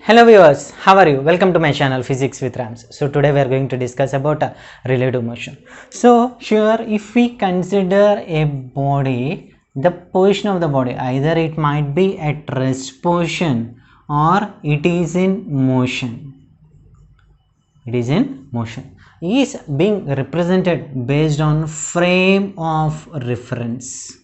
Hello viewers, how are you? Welcome to my channel Physics with Rams. So today we are going to discuss about relative motion. So here if we consider a body, the position of the body, either it might be at rest position or it is in motion. It is in motion. Is being represented based on frame of reference.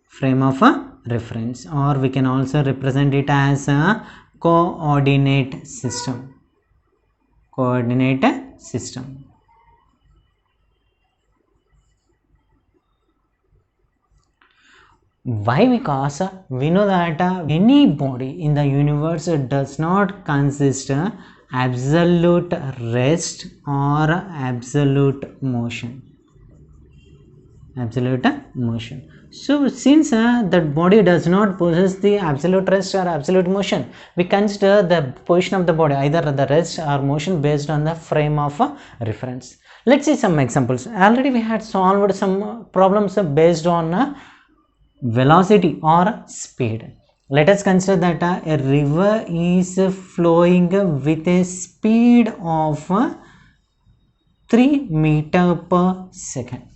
Frame of a reference, or we can also represent it as a coordinate system. Coordinate system. Why? Because we know that any body in the universe does not consist absolute rest or absolute motion. Absolute motion. So since that body does not possess the absolute rest or absolute motion, we consider the position of the body, either the rest or motion, based on the frame of reference. Let's see some examples. Already we had solved some problems based on velocity or speed. Let us consider that a river is flowing with a speed of 3 meters per second.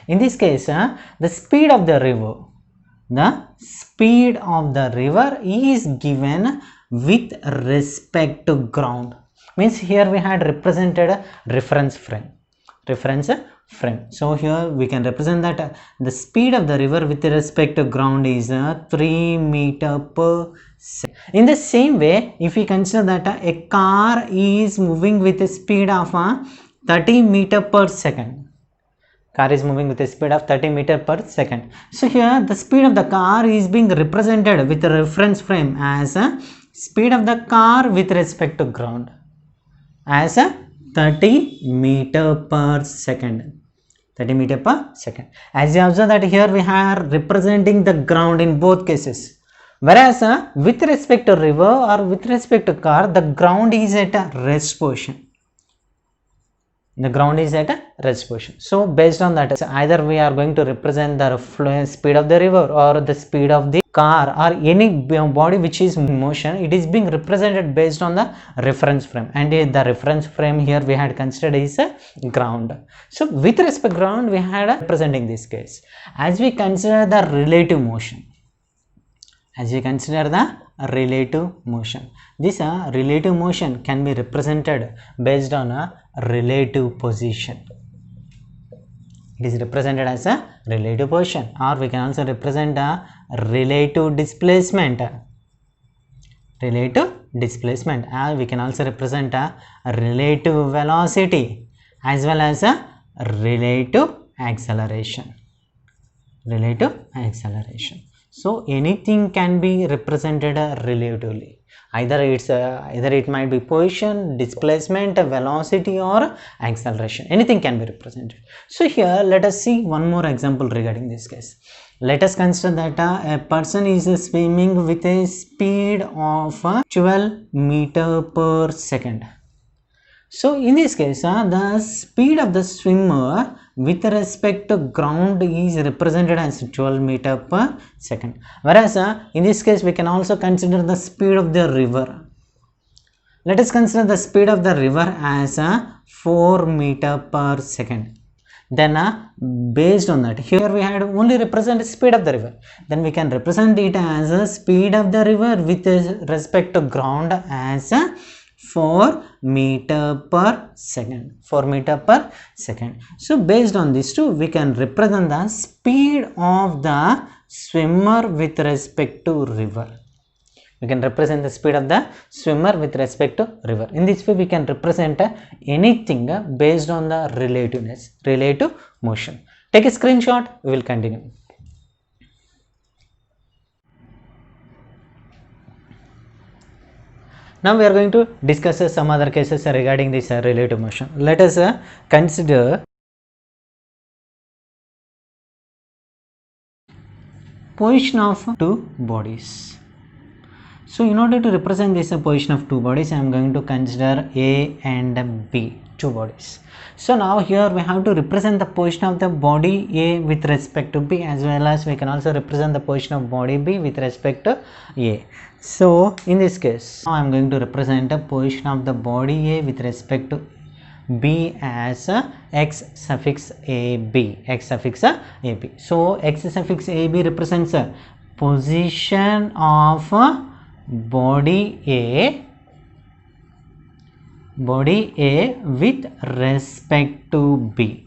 In this case, the speed of the river is given with respect to ground. Means here we had represented a reference frame. So here we can represent that the speed of the river with respect to ground is 3 meters per second. In the same way, if we consider that a car is moving with a speed of 30 meters per second. Car is moving with a speed of 30 meters per second. So here the speed of the car is being represented with a reference frame as a speed of the car with respect to ground as a 30 meters per second. 30 meters per second. As you observe that here we are representing the ground in both cases. Whereas with respect to river or with respect to car, the ground is at a rest position. The ground is at a rest position. So based on that, either we are going to represent the speed of the river or the speed of the car or any body which is in motion. It is being represented based on the reference frame, and the reference frame here we had considered is a ground. So with respect to ground, we had representing this case. As we consider the relative motion, this relative motion can be represented based on a relative position. It is represented as a relative position, or we can also represent a relative displacement. We can also represent a relative velocity as well as a relative acceleration. So anything can be represented relatively. Either it might be position, displacement, velocity, or acceleration. Anything can be represented. So here let us see one more example regarding this case. Let us consider that a person is swimming with a speed of 12 meters per second. So in this case, the speed of the swimmer with respect to ground is represented as 12 meters per second. Whereas in this case, we can also consider the speed of the river. Let us consider the speed of the river as 4 meters per second. Then based on that, here we had only represented speed of the river. Then we can represent it as a speed of the river with respect to ground as 4 meters per second. So based on this two, we can represent the speed of the swimmer with respect to river. We can represent the speed of the swimmer with respect to river. In this way, we can represent anything based on the relative motion. Take a screenshot. We will continue. Now we are going to discuss some other cases regarding this relative motion. Let us consider position of two bodies. So in order to represent this position of two bodies, I am going to consider A and B. two bodies. So now here we have to represent the position of the body A with respect to B, as well as we can also represent the position of body B with respect to A. So in this case, now I am going to represent the position of the body A with respect to B as x suffix AB, x suffix AB. So x suffix AB represents a position of body A with respect to B.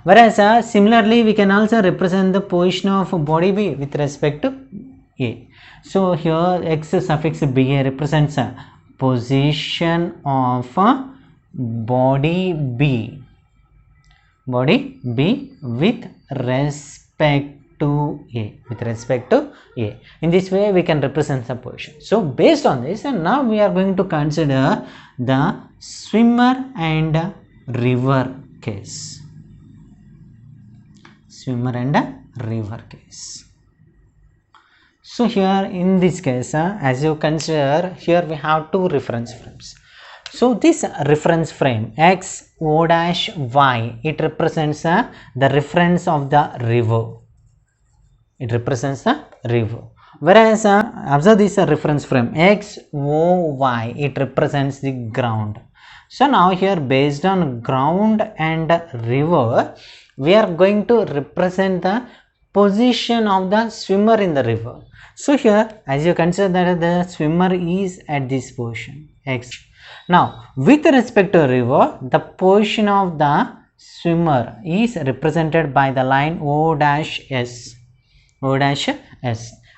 Whereas similarly we can also represent the position of body B with respect to A. So here x suffix BA represents a position of body B with respect to A, In this way we can represent the position. So based on this, and now we are going to consider the swimmer and river case. So here in this case, as you consider, here we have two reference frames. So this reference frame x o dash y, it represents the reference of the river. Whereas observe this reference frame x o y, it represents the ground. So now here based on ground and river, we are going to represent the position of the swimmer in the river. So here as you consider that the swimmer is at this position x. Now with respect to river, the position of the swimmer is represented by the line O dash S,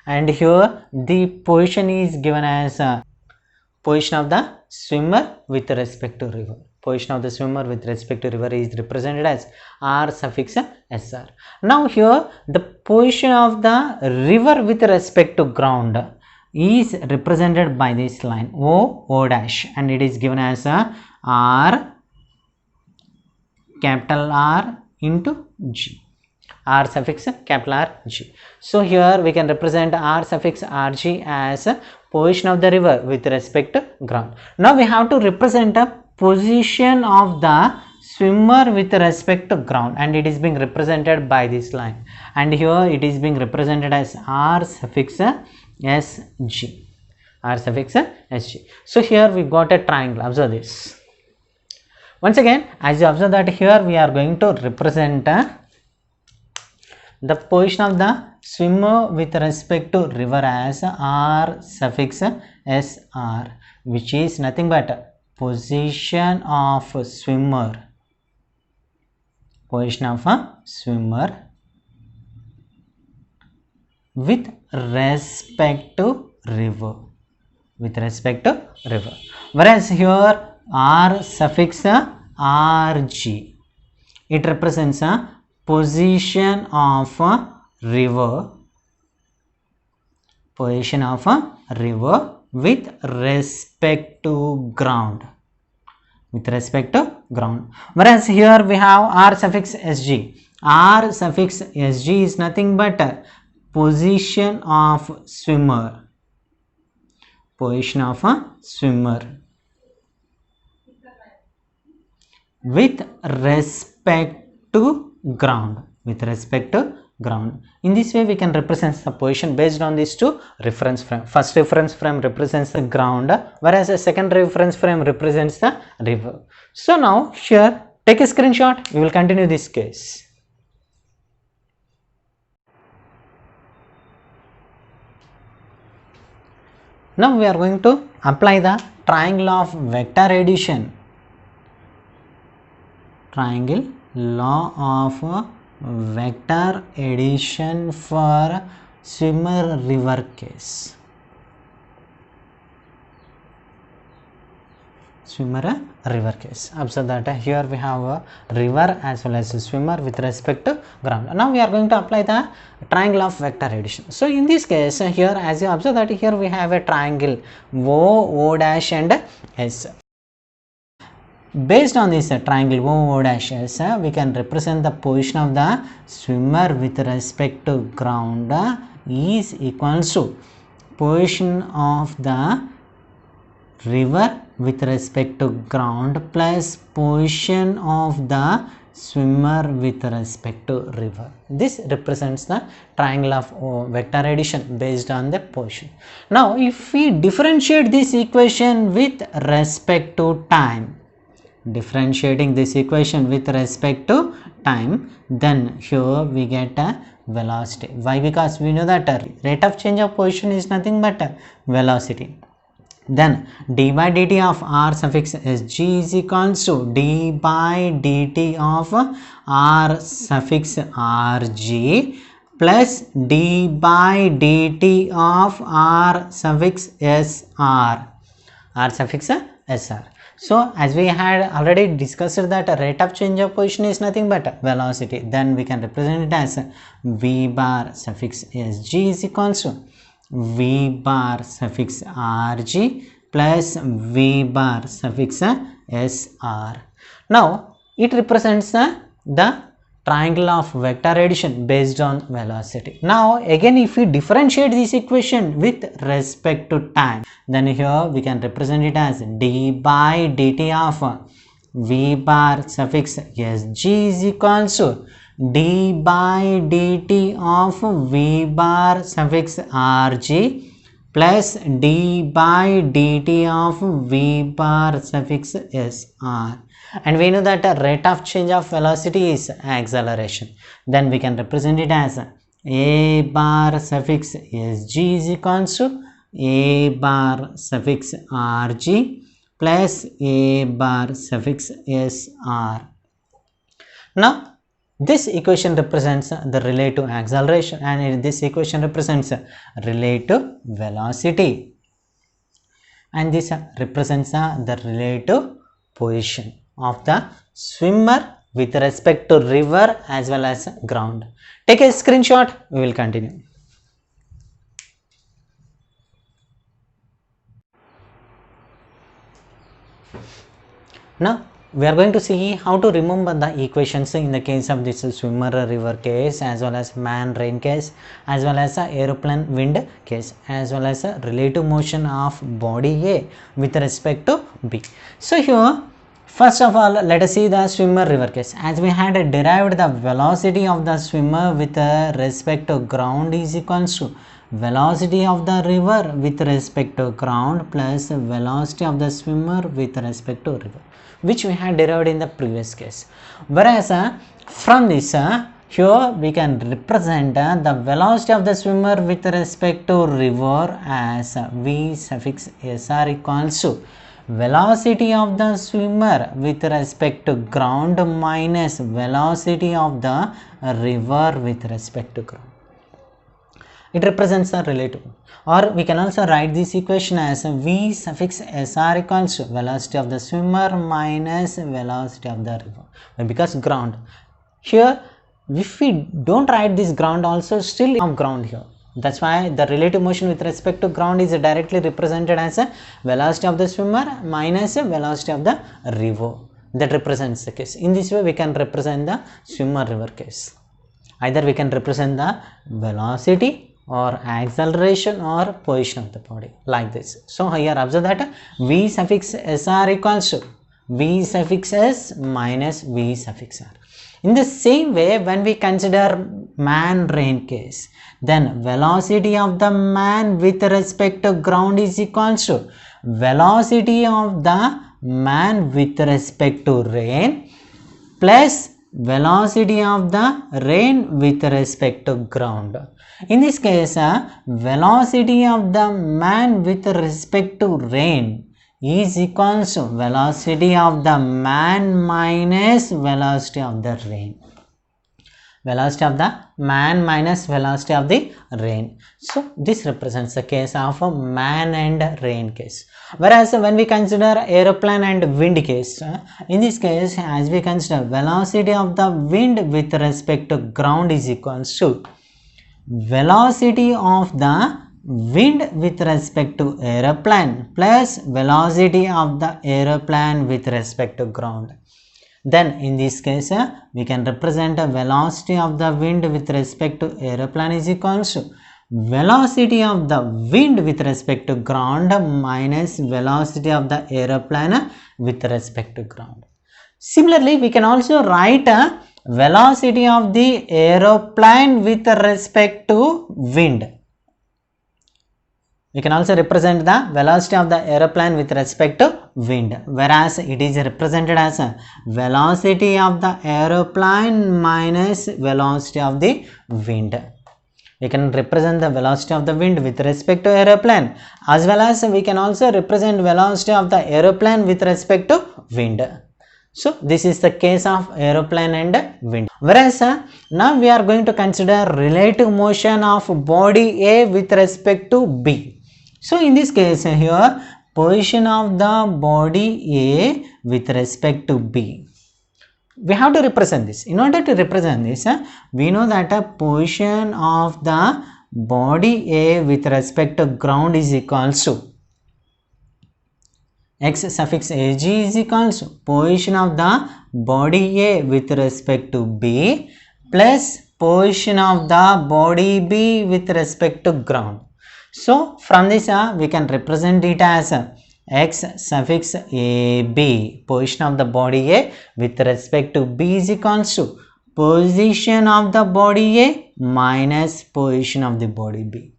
and here the position is given as position of the swimmer with respect to river. Position of the swimmer with respect to river is represented as R suffix SR. Now here the position of the river with respect to ground is represented by this line O dash, and it is given as R, capital R into G, R suffix capital R G. So here we can represent R suffix RG as position of the river with respect to ground. Now we have to represent a position of the swimmer with respect to ground, and it is being represented by this line, and here it is being represented as R suffix SG. So here we got a triangle. Observe this. Once again, as you observe that here we are going to represent the position of the swimmer with respect to river as R suffix SR, which is nothing but position of a swimmer with respect to river, whereas here R suffix RG, it represents a position of a river with respect to ground, whereas here we have R suffix SG. R suffix SG is nothing but position of swimmer with respect to ground. In this way we can represent the position based on these two reference frame. First reference frame represents the ground, whereas the second reference frame represents the river. So now here take a screenshot, we will continue this case. Now we are going to apply the triangle of vector addition. Triangle law of vector addition for swimmer river case. Observe that here we have a river as well as a swimmer with respect to ground. Now we are going to apply the triangle of vector addition. So in this case here, as you observe that here we have a triangle O dash and S. Based on this triangle O dash S, we can represent the position of the swimmer with respect to ground is equals to position of the river with respect to ground plus position of the swimmer with respect to river. This represents the triangle of vector addition based on the position. Now if we differentiate this equation with respect to time, differentiating this equation with respect to time, then here we get a velocity. Why? Because we know that rate of change of position is nothing but velocity. Then d by dt of r suffix sg is equals to d by dt of r suffix rg plus d by dt of r suffix sr, r suffix sr. So as we had already discussed that rate of change of position is nothing but velocity, then we can represent it as v bar suffix sg is equals to v bar suffix rg plus v bar suffix sr. Now it represents the triangle of vector addition based on velocity. Now again if we differentiate this equation with respect to time, then here we can represent it as d by dt of v bar suffix sg is equals to d by dt of v bar suffix rg plus d by dt of v bar suffix sr. And we know that the rate of change of velocity is acceleration. Then we can represent it as a bar suffix sg is equals to a bar suffix rg plus a bar suffix sr. Now this equation represents the relative acceleration and this equation represents relative velocity, and this represents the relative position of the swimmer with respect to river as well as ground. Take a screenshot, we will continue. Now we are going to see how to remember the equations in the case of this swimmer river case, as well as man rain case, as well as aeroplane wind case, as well as relative motion of body A with respect to B. So here first of all let us see the swimmer river case. As we had derived the velocity of the swimmer with respect to ground is equals to velocity of the river with respect to ground plus velocity of the swimmer with respect to river, which we had derived in the previous case. Whereas from this here we can represent the velocity of the swimmer with respect to river as v suffix sr equals to velocity of the swimmer with respect to ground minus velocity of the river with respect to ground. It represents the relative, or we can also write this equation as v suffix sr equals to velocity of the swimmer minus velocity of the river, because ground here, if we don't write this ground also, still of ground here. That's why the relative motion with respect to ground is directly represented as a velocity of the swimmer minus a velocity of the river. That represents the case. In this way we can represent the swimmer river case. Either we can represent the velocity or acceleration or position of the body like this. So here observe that v suffix sr equals to v suffix s minus v suffix r. In the same way, when we consider man rain case, then velocity of the man with respect to ground is equals to velocity of the man with respect to rain plus velocity of the rain with respect to ground. In this case, velocity of the man with respect to rain is equals to velocity of the man minus velocity of the rain. Velocity of the man minus velocity of the rain. So this represents the case of a man and rain case. Whereas when we consider aeroplane and wind case, in this case as we consider velocity of the wind with respect to ground is equals to velocity of the wind with respect to aeroplane plus velocity of the aeroplane with respect to ground. Then in this case we can represent a velocity of the wind with respect to aeroplane is equals to velocity of the wind with respect to ground minus velocity of the aeroplane with respect to ground. Similarly, we can also write a velocity of the aeroplane with respect to wind. We can also represent the velocity of the aeroplane with respect to wind, whereas it is represented as a velocity of the aeroplane minus velocity of the wind. We can represent the velocity of the wind with respect to aeroplane, as well as we can also represent velocity of the aeroplane with respect to wind. So this is the case of aeroplane and wind. Whereas now we are going to consider relative motion of body A with respect to B. So in this case here, position of the body A with respect to B. We have to represent this. In order to represent this, we know that a position of the body A with respect to ground is equals to x suffix ag is equals to position of the body A with respect to B plus position of the body B with respect to ground. So from this we can represent it as x suffix AB, position of the body A with respect to B is equals to position of the body A minus position of the body B.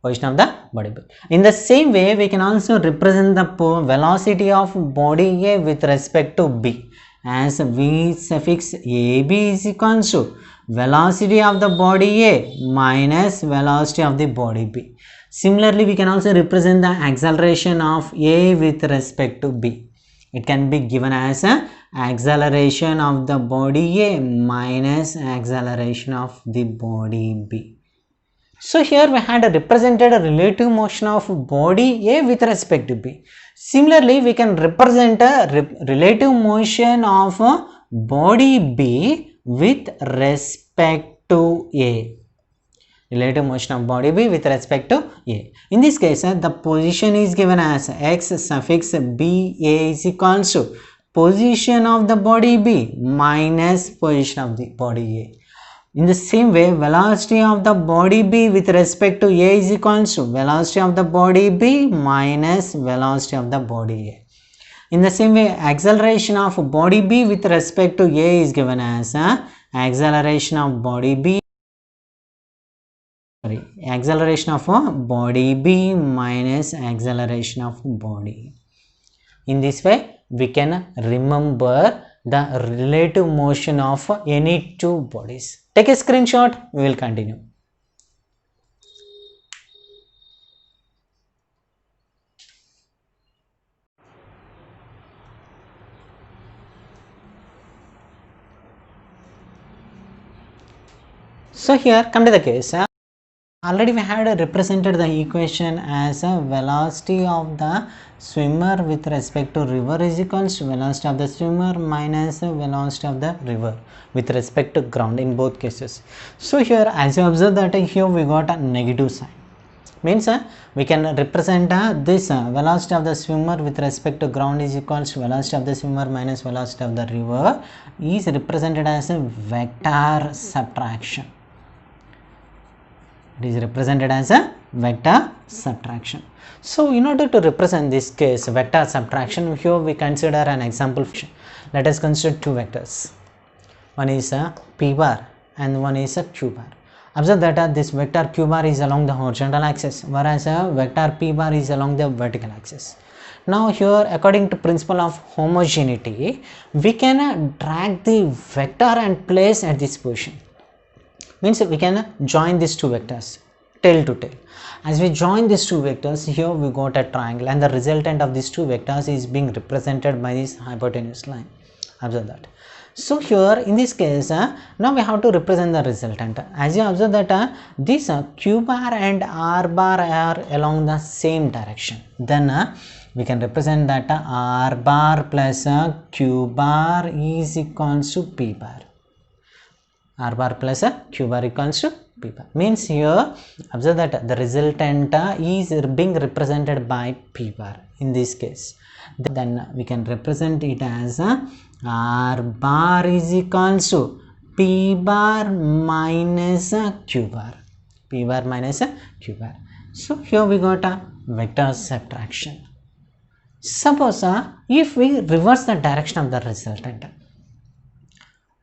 Position of the body B. In the same way, we can also represent the velocity of body A with respect to B as V suffix AB is equals to velocity of the body A minus velocity of the body B. Similarly, we can also represent the acceleration of A with respect to B. It can be given as a acceleration of the body A minus acceleration of the body B. So here we had represented a relative motion of body A with respect to B. Similarly, we can represent a relative motion of body B with respect to A. Relative motion of body B with respect to A. In this case, the position is given as x suffix B A is equals to position of the body B minus position of the body A. In the same way, velocity of the body B with respect to A is equals to velocity of the body B minus velocity of the body A. In the same way, acceleration of body B with respect to A is given as acceleration of body B minus acceleration of body. In this way, we can remember the relative motion of any two bodies. Take a screenshot, we will continue. So here, come to the case. Already we had represented the equation as a velocity of the swimmer with respect to river is equals to velocity of the swimmer minus velocity of the river with respect to ground in both cases. So here, as you observe that here we got a negative sign. Means we can represent this velocity of the swimmer with respect to ground is equals to velocity of the swimmer minus velocity of the river is represented as a vector subtraction. It is represented as a vector subtraction. So in order to represent this case vector subtraction, here we consider an example. Let us consider two vectors. One is a p bar and one is a q bar. Observe that this vector q bar is along the horizontal axis, whereas a vector p bar is along the vertical axis. Now here, according to principle of homogeneity, we can drag the vector and place at this position. Means we can join these two vectors tail to tail. As we join these two vectors, here we got a triangle and the resultant of these two vectors is being represented by this hypotenuse line. Observe that. So here in this case, now we have to represent the resultant. As you observe that this q bar and r bar are along the same direction. Then we can represent that r bar plus q bar is equals to p bar. R bar plus q bar equals to p bar. Means here observe that the resultant is being represented by p bar in this case. Then we can represent it as r bar is equals to p bar minus q bar. p bar minus q bar. So here we got a vector subtraction. Suppose if we reverse the direction of the resultant,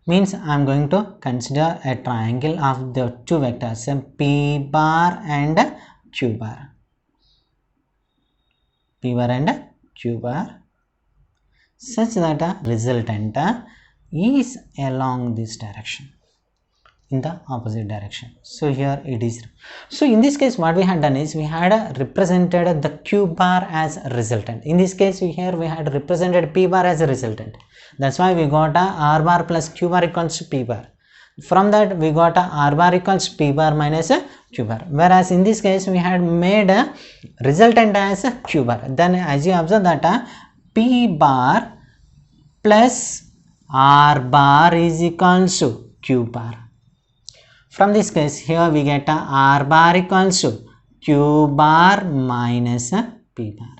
means I am going to consider a triangle of the two vectors p bar and q bar. P bar and q bar such that a resultant is along this direction, in the opposite direction. So here it is. So in this case what we had done is we had represented the q bar as a resultant. In this case here we had represented p bar as a resultant. That's why we got a r bar plus q bar equals to p bar. From that we got a r bar equals p bar minus a q bar. Whereas in this case we had made a resultant as a q bar. Then as you observe that p bar plus r bar is equals to q bar. From this case here we get a r bar equals to q bar minus a p bar.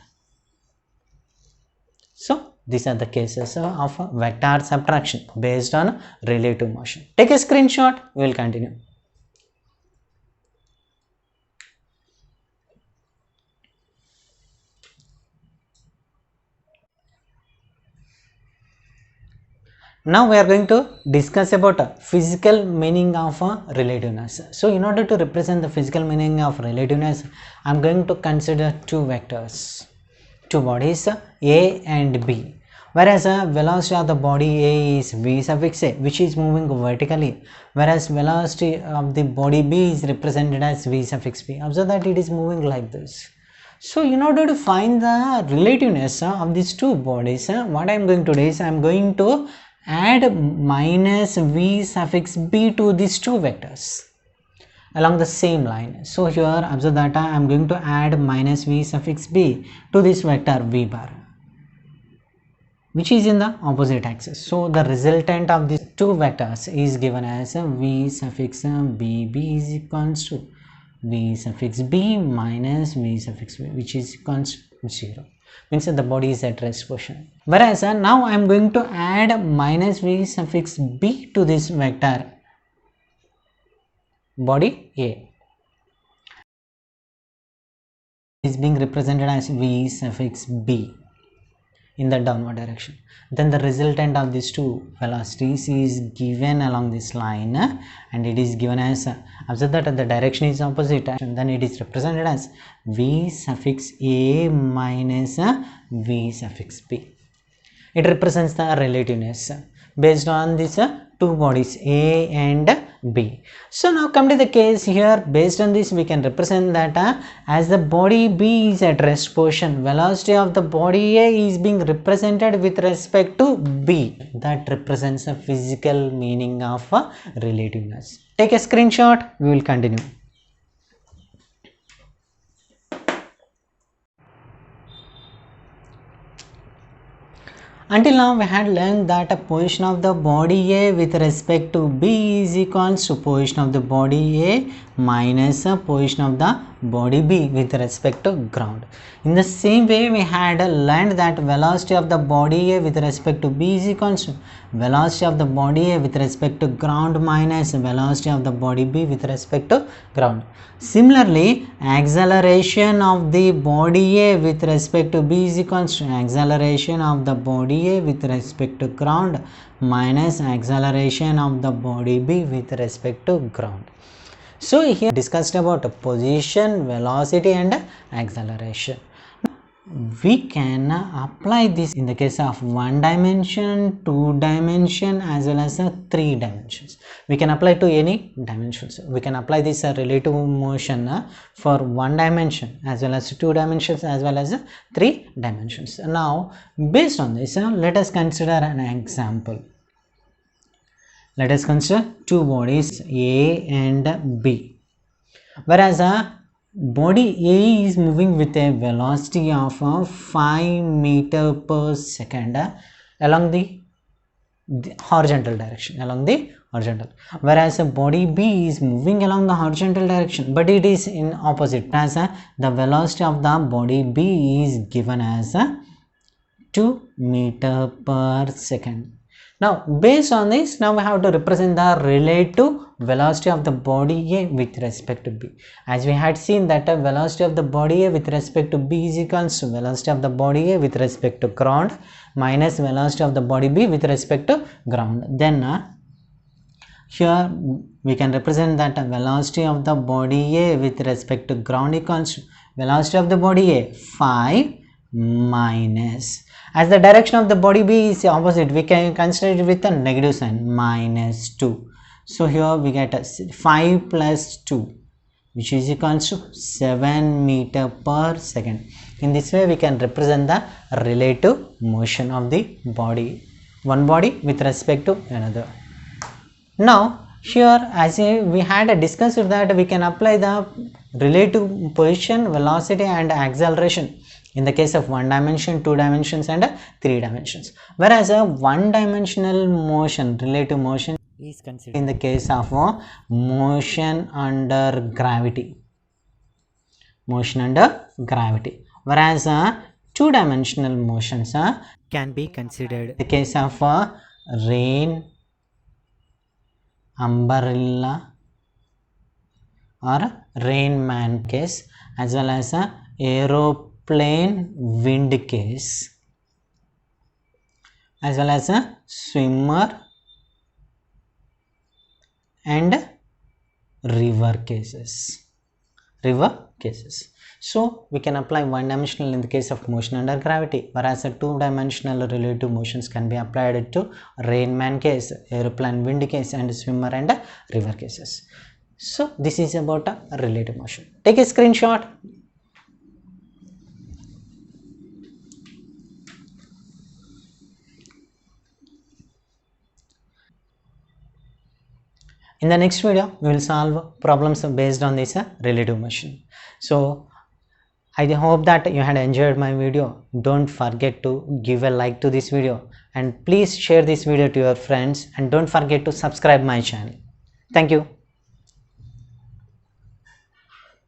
So these are the cases of vector subtraction based on relative motion. Take a screenshot, we will continue. Now we are going to discuss about physical meaning of relativeness. So in order to represent the physical meaning of relativeness, I am going to consider two vectors, two bodies A and B. Whereas velocity of the body A is v suffix a, which is moving vertically, whereas velocity of the body B is represented as v suffix b. Observe that it is moving like this. So in order to find the relativeness of these two bodies, what I am going to do is I am going to add minus v suffix b to these two vectors along the same line. So here observe that I am going to add minus v suffix b to this vector v bar, which is in the opposite axis. So the resultant of these two vectors is given as v suffix bb is equals to v suffix b minus v suffix b, which is equals to 0. Means that the body is at rest position. Whereas now I am going to add minus v suffix b to this vector body A. Is being represented as v suffix b in the downward direction. Then the resultant of these two velocities is given along this line, and it is given as observe that the direction is opposite, and then it is represented as v suffix a minus v suffix b. It represents the relativeness based on these two bodies A and B. So now come to the case here. Based on this we can represent that as the body B is at rest position, velocity of the body A is being represented with respect to B. That represents the physical meaning of relativeness. Take a screenshot, we will continue. Until now we had learned that a position of the body A with respect to B is equals to position of the body A minus a position of the body B with respect to ground. In the same way we had learned that velocity of the body A with respect to B is equals to velocity of the body A with respect to ground minus velocity of the body B with respect to ground. Similarly, acceleration of the body A with respect to B is equals to acceleration of the body A with respect to ground minus acceleration of the body B with respect to ground. So here discussed about position, velocity and acceleration. We can apply this in the case of 1 dimension, 2 dimension as well as 3 dimensions. We can apply to any dimensions. We can apply this relative motion for 1 dimension as well as 2 dimensions as well as 3 dimensions. Now based on this let us consider an example. Let us consider two bodies A and B. Whereas body A is moving with a velocity of 5 meter per second along the horizontal direction, whereas body B is moving along the horizontal direction, but it is in opposite, as the velocity of the body B is given as 2 meter per second. Now based on this, now we have to represent the relative velocity of the body A with respect to B. As we had seen that velocity of the body A with respect to B is equals to velocity of the body A with respect to ground minus velocity of the body B with respect to ground. Then here we can represent that velocity of the body A with respect to ground equals to velocity of the body A 5 minus, as the direction of the body B is opposite, we can consider it with a negative sign, minus 2. So here we get a 5 plus 2, which is equals to 7 meter per second. In this way we can represent the relative motion of the body, one body with respect to another. Now here, as we had discussed that we can apply the relative position, velocity and acceleration in the case of 1 dimension, 2 dimensions and 3 dimensions, whereas a one dimensional motion, relative motion, is considered in the case of motion under gravity, whereas two dimensional motions can be considered in the case of rain, umbrella or rain man case, as well as aeroplane wind case, as well as a swimmer and river cases. So we can apply one dimensional in the case of motion under gravity, whereas a two dimensional relative motions can be applied to rain man case, aeroplane wind case and swimmer and river cases. So this is about a relative motion. Take a screenshot. In the next video, we will solve problems based on this relative motion. So I hope that you had enjoyed my video. Don't forget to give a like to this video and please share this video to your friends, and don't forget to subscribe my channel. Thank you.